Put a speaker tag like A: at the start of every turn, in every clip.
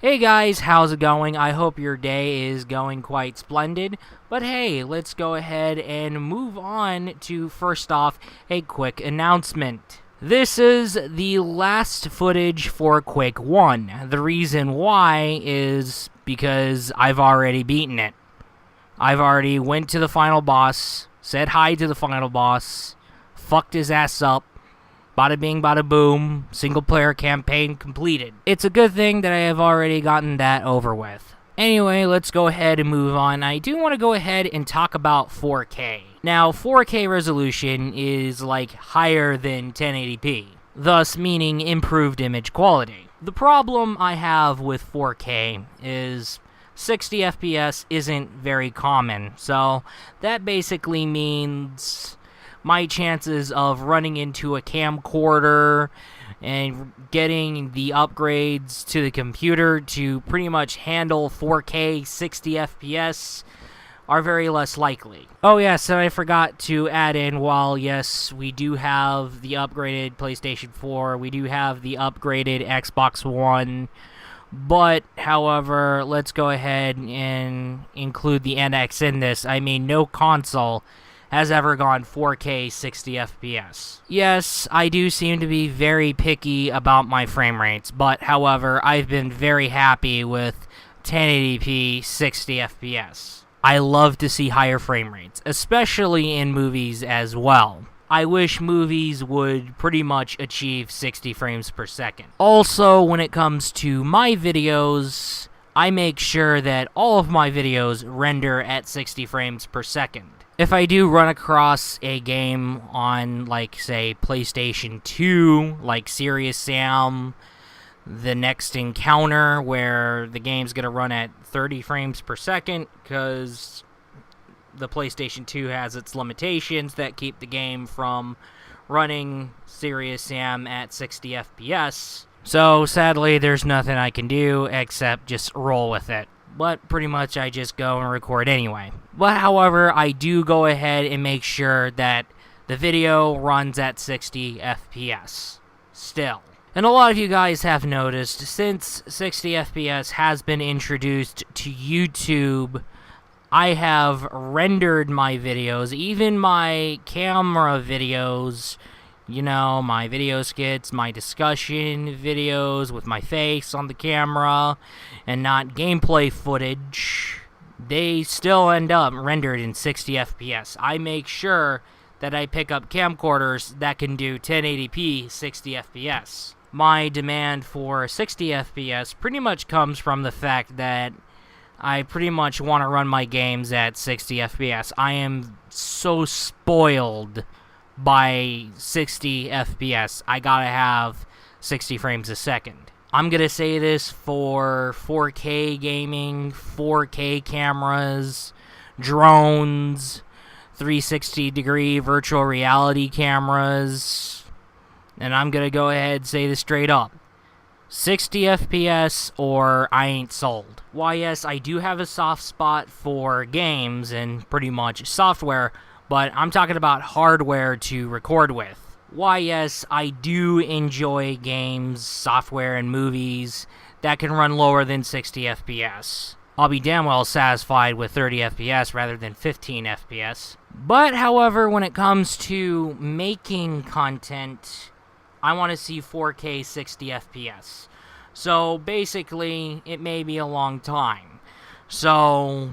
A: Hey guys, how's it going? I hope your day is going quite splendid. But hey, let's go ahead and move on to, first off, a quick announcement. This is the last footage for Quake 1. The reason why is because I've already beaten it. I've already went to the final boss, said hi to the final boss, fucked his ass up. Bada bing, bada boom, single player campaign completed. It's a good thing that I have already gotten that over with. Anyway, let's go ahead and move on. I do want to go ahead and talk about 4K. Now, 4K resolution is like higher than 1080p, thus meaning improved image quality. The problem I have with 4K is 60 FPS isn't very common, so that basically means my chances of running into a camcorder and getting the upgrades to the computer to pretty much handle 4K 60 FPS are very less likely. Oh yes, and I forgot to add in, while yes, we do have the upgraded PlayStation 4, we do have the upgraded Xbox One, but, however, let's go ahead and include the NX in this. I mean, no console has ever gone 4K 60 FPS. Yes, I do seem to be very picky about my frame rates, but however, I've been very happy with 1080p 60 FPS. I love to see higher frame rates, especially in movies as well. I wish movies would pretty much achieve 60 frames per second. Also, when it comes to my videos, I make sure that all of my videos render at 60 frames per second. If I do run across a game on, like, say, PlayStation 2, like Serious Sam, The Next Encounter, where the game's going to run at 30 frames per second, because the PlayStation 2 has its limitations that keep the game from running Serious Sam at 60 FPS. So, sadly, there's nothing I can do except just roll with it. But pretty much I just go and record anyway. But however, I do go ahead and make sure that the video runs at 60 FPS still. And a lot of you guys have noticed, since 60 FPS has been introduced to YouTube, I have rendered my videos, even my camera videos, you know, my video skits, my discussion videos with my face on the camera, and not gameplay footage, they still end up rendered in 60 FPS. I make sure that I pick up camcorders that can do 1080p 60 FPS. My demand for 60 FPS pretty much comes from the fact that I pretty much want to run my games at 60 FPS. I am so spoiled by 60 FPS. I gotta have 60 frames a second. I'm gonna say this for 4K gaming, 4K cameras, drones, 360-degree virtual reality cameras, and I'm gonna go ahead and say this straight up. 60 FPS or I ain't sold. Why, yes, I do have a soft spot for games and pretty much software, but I'm talking about hardware to record with. Why, yes, I do enjoy games, software, and movies that can run lower than 60 FPS. I'll be damn well satisfied with 30 FPS rather than 15 FPS. But, however, when it comes to making content, I want to see 4K 60 FPS. So, basically, it may be a long time. So,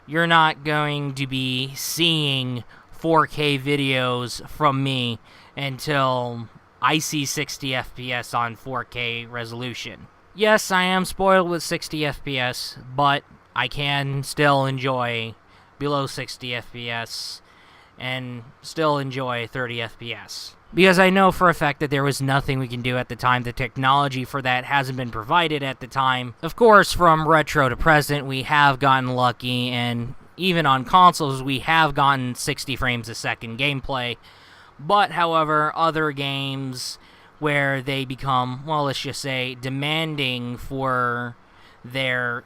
A: you're not going to be seeing 4K videos from me until I see 60 FPS on 4K resolution. Yes, I am spoiled with 60 FPS, but I can still enjoy below 60 FPS and still enjoy 30 FPS. Because I know for a fact that there was nothing we can do at the time. The technology for that hasn't been provided at the time. Of course, from retro to present, we have gotten lucky, and even on consoles, we have gotten 60 frames a second gameplay. But, however, other games where they become, well, let's just say, demanding for their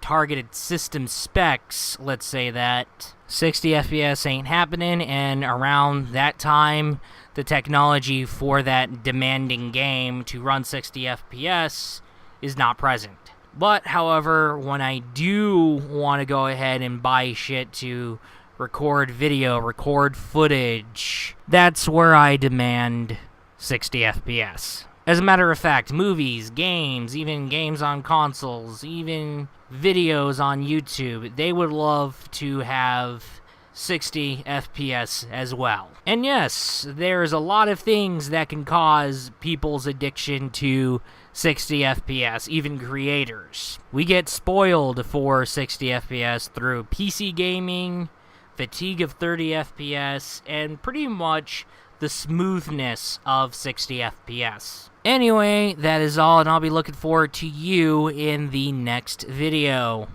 A: targeted system specs, let's say that, 60 FPS ain't happening, and around that time, the technology for that demanding game to run 60 FPS is not present. But, however, when I do want to go ahead and buy shit to record video, record footage, that's where I demand 60 FPS. As a matter of fact, movies, games, even games on consoles, even videos on YouTube, they would love to have 60 FPS as well. And yes, there's a lot of things that can cause people's addiction to 60 FPS, even creators. We get spoiled for 60 FPS through PC gaming, fatigue of 30 FPS, and pretty much the smoothness of 60 FPS. Anyway, that is all, and I'll be looking forward to you in the next video.